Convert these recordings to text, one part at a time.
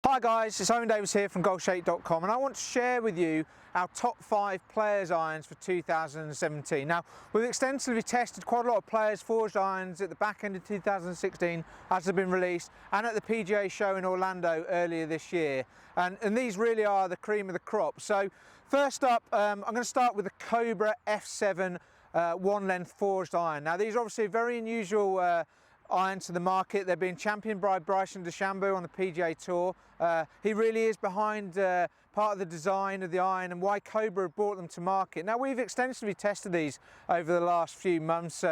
Hi guys, it's Owen Davis here from Golfshake.com, and I want to share with you our top 5 players irons for 2017. Now, we've extensively tested quite a lot of players forged irons at the back end of 2016 as they've been released, and at the PGA show in Orlando earlier this year. And these really are the cream of the crop. So first up, I'm going to start with the Cobra S7 one length forged iron. Now these are obviously very unusual iron to the market. They're being championed by Bryson DeChambeau on the PGA Tour. He really is behind part of the design of the iron and why Cobra have brought them to market. Now we've extensively tested these over the last few months,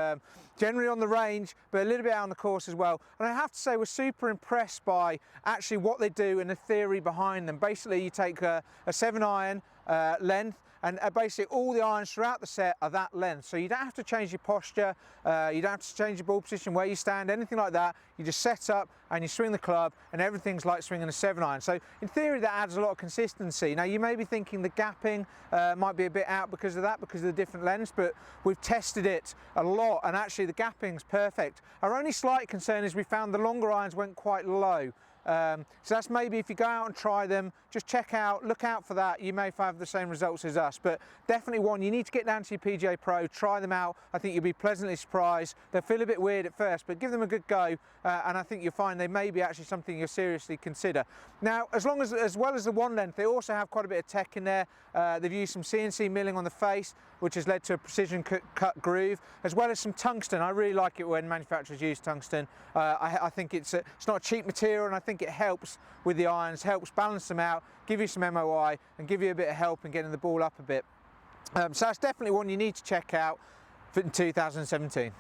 generally on the range, but a little bit out on the course as well. And I have to say we're super impressed by actually what they do and the theory behind them. Basically you take a 7 iron length, and basically all the irons throughout the set are that length. So you don't have to change your posture, you don't have to change your ball position, where you stand, anything like that. You just set up and you swing the club and everything's like swinging a 7 iron. So in theory that adds a lot of consistency. Now you may be thinking the gapping might be a bit out because of that, because of the different lengths, but we've tested it a lot and actually the gapping's perfect. Our only slight concern is we found the longer irons went quite low. So that's maybe if you go out and try them, just look out for that. You may have the same results as us, but definitely one, you need to get down to your PGA Pro, try them out. I think you'll be pleasantly surprised. They'll feel a bit weird at first, but give them a good go, and I think you'll find they may be actually something you'll seriously consider. Now, as well as the one length, they also have quite a bit of tech in there. They've used some CNC milling on the face, which has led to a precision cut groove, as well as some tungsten. I really like it when manufacturers use tungsten. I think it's not a cheap material, and I think it helps with the irons, helps balance them out, give you some MOI, and give you a bit of help in getting the ball up a bit. So that's definitely one you need to check out in 2017.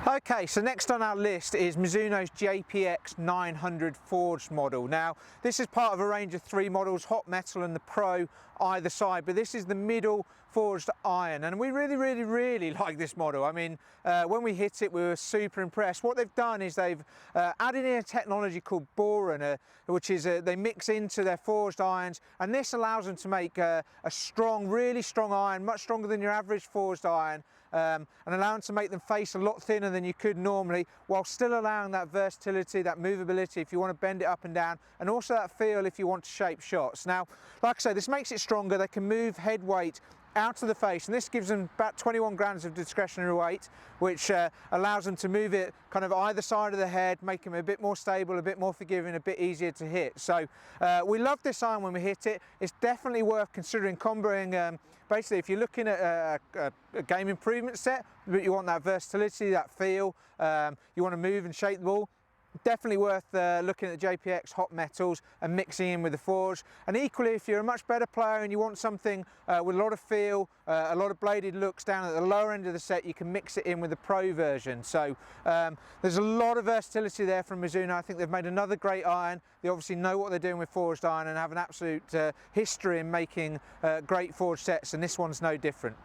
Okay, so next on our list is Mizuno's JPX 900 forged model. Now, this is part of a range of 3 models, hot metal and the pro either side, but this is the middle forged iron, and we really like this model. I mean, when we hit it, we were super impressed. What they've done is they've added in a technology called boron, which is they mix into their forged irons, and this allows them to make a really strong iron, much stronger than your average forged iron, and allow them to make them face a lot thinner than you could normally, while still allowing that versatility, that movability if you want to bend it up and down, and also that feel if you want to shape shots. Now, like I say, this makes it stronger. They can move head weight out of the face, and this gives them about 21 grams of discretionary weight, which allows them to move it kind of either side of the head, make them a bit more stable, a bit more forgiving, a bit easier to hit. So we love this iron when we hit it. It's definitely worth considering comboing. Basically, if you're looking at a game improvement set, but you want that versatility, that feel, you want to move and shape the ball, definitely worth looking at the JPX hot metals and mixing in with the forge. And equally, if you're a much better player and you want something with a lot of feel, a lot of bladed looks down at the lower end of the set, you can mix it in with the pro version. So there's a lot of versatility there from Mizuno. I think they've made another great iron. They obviously know what they're doing with forged iron and have an absolute history in making great forged sets, and this one's no different.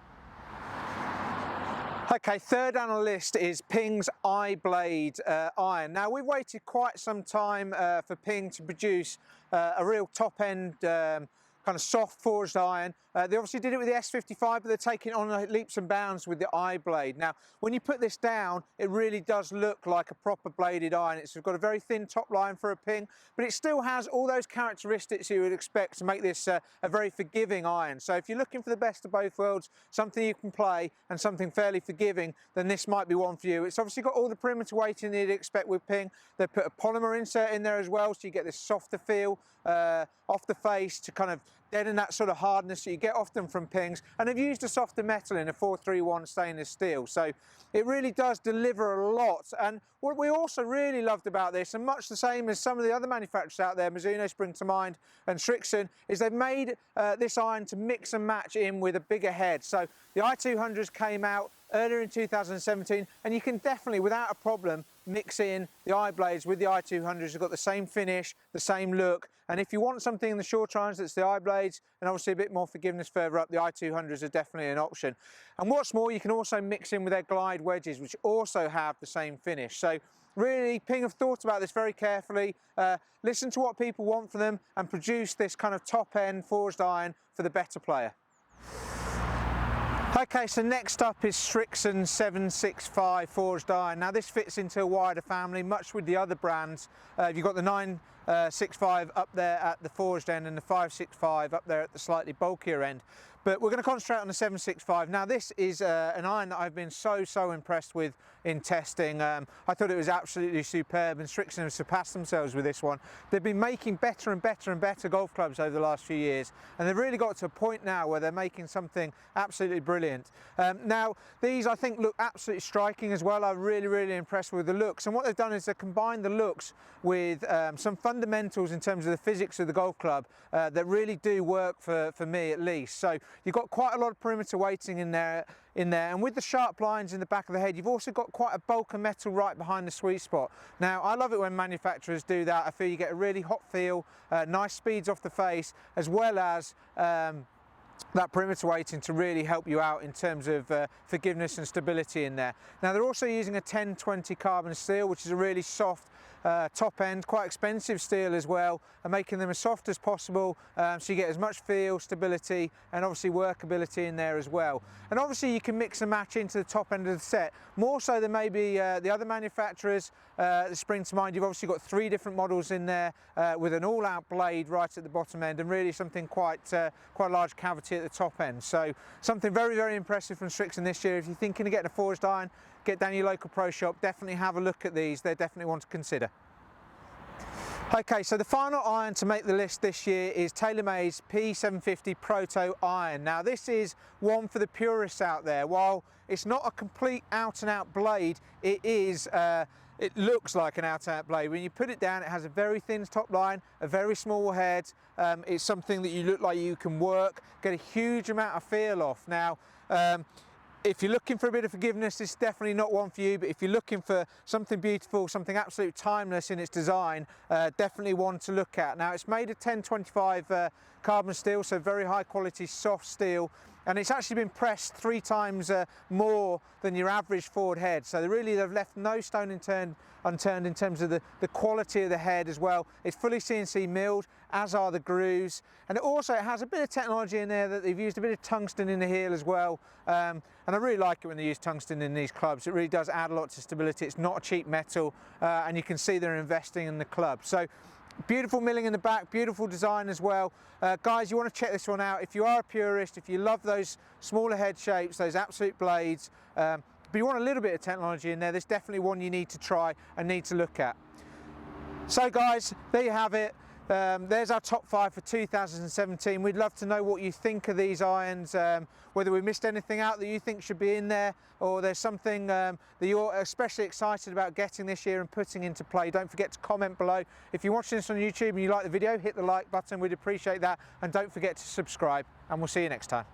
Okay, third on the list is Ping's iBlade iron. Now, we've waited quite some time for Ping to produce a real top-end kind of soft forged iron. They obviously did it with the S55, but they're taking it on leaps and bounds with the iBlade. Now, when you put this down, it really does look like a proper bladed iron. It's got a very thin top line for a Ping, but it still has all those characteristics you would expect to make this a very forgiving iron. So if you're looking for the best of both worlds, something you can play and something fairly forgiving, then this might be one for you. It's obviously got all the perimeter weighting that you'd expect with Ping. They put a polymer insert in there as well, so you get this softer feel off the face to kind of deaden that sort of hardness that you get often from Pings, and they've used a softer metal in a 431 stainless steel, so it really does deliver a lot. And what we also really loved about this, and much the same as some of the other manufacturers out there, Mizuno spring to mind and Srixon, is they've made this iron to mix and match in with a bigger head. So the i200s came out earlier in 2017, and you can definitely, without a problem, mix in the iBlades with the i200s. You've got the same finish, the same look, and if you want something in the short irons that's the iBlades, and obviously a bit more forgiveness further up, the i200s are definitely an option. And what's more, you can also mix in with their glide wedges, which also have the same finish. So really, Ping have thought about this very carefully, listen to what people want from them, and produce this kind of top-end forged iron for the better player. Okay, so next up is Srixon 765 forged iron. Now this fits into a wider family, much with the other brands. You've got the 565 up there at the forged end and the 565 up there at the slightly bulkier end. But we're going to concentrate on the 765. Now this is an iron that I've been so impressed with in testing. I thought it was absolutely superb, and Srixon have surpassed themselves with this one. They've been making better and better golf clubs over the last few years, and they've really got to a point now where they're making something absolutely brilliant. Now these I think look absolutely striking as well. I'm really impressed with the looks, and what they've done is they've combined the looks with some fundamentals in terms of the physics of the golf club that really do work for me at least. So you've got quite a lot of perimeter weighting in there, and with the sharp lines in the back of the head, you've also got quite a bulk of metal right behind the sweet spot. Now, I love it when manufacturers do that. I feel you get a really hot feel, nice speeds off the face, as well as that perimeter weighting to really help you out in terms of forgiveness and stability in there. Now, they're also using a 1020 carbon steel, which is a really soft top end, quite expensive steel as well, and making them as soft as possible, so you get as much feel, stability, and obviously workability in there as well. And obviously you can mix and match into the top end of the set, more so than maybe the other manufacturers that spring to mind. You've obviously got 3 different models in there with an all-out blade right at the bottom end, and really something quite large cavity at the top end. So something very impressive from Srixon this year. If you're thinking of getting a forged iron, get down to your local pro shop, definitely have a look at these. They're definitely one to consider. Okay, so the final iron to make the list this year is TaylorMade's P750 Proto iron. Now this is one for the purists out there. While it's not a complete out-and-out blade, it is it looks like an out-and-out blade. When you put it down, it has a very thin top line, a very small head. It's something that you look like you can work, get a huge amount of feel off. Now, if you're looking for a bit of forgiveness, this is definitely not one for you, but if you're looking for something beautiful, something absolutely timeless in its design, definitely one to look at. Now, it's made of 1025 carbon steel, so very high quality soft steel, and it's actually been pressed 3 times more than your average forward head. So they've left no stone unturned in terms of the quality of the head as well. It's fully CNC milled, as are the grooves, and it has a bit of technology in there that they've used a bit of tungsten in the heel as well. And I really like it when they use tungsten in these clubs. It really does add a lot to stability. It's not a cheap metal, and you can see they're investing in the club. So beautiful milling in the back, beautiful design as well. Guys, you want to check this one out. If you are a purist, if you love those smaller head shapes, those absolute blades, but you want a little bit of technology in there, there's definitely one you need to try and need to look at. So guys, there you have it. There's our top 5 for 2017. We'd love to know what you think of these irons, whether we missed anything out that you think should be in there, or there's something that you're especially excited about getting this year and putting into play. Don't forget to comment below. If you're watching this on YouTube and you like the video, hit the like button. We'd appreciate that, and don't forget to subscribe, and we'll see you next time.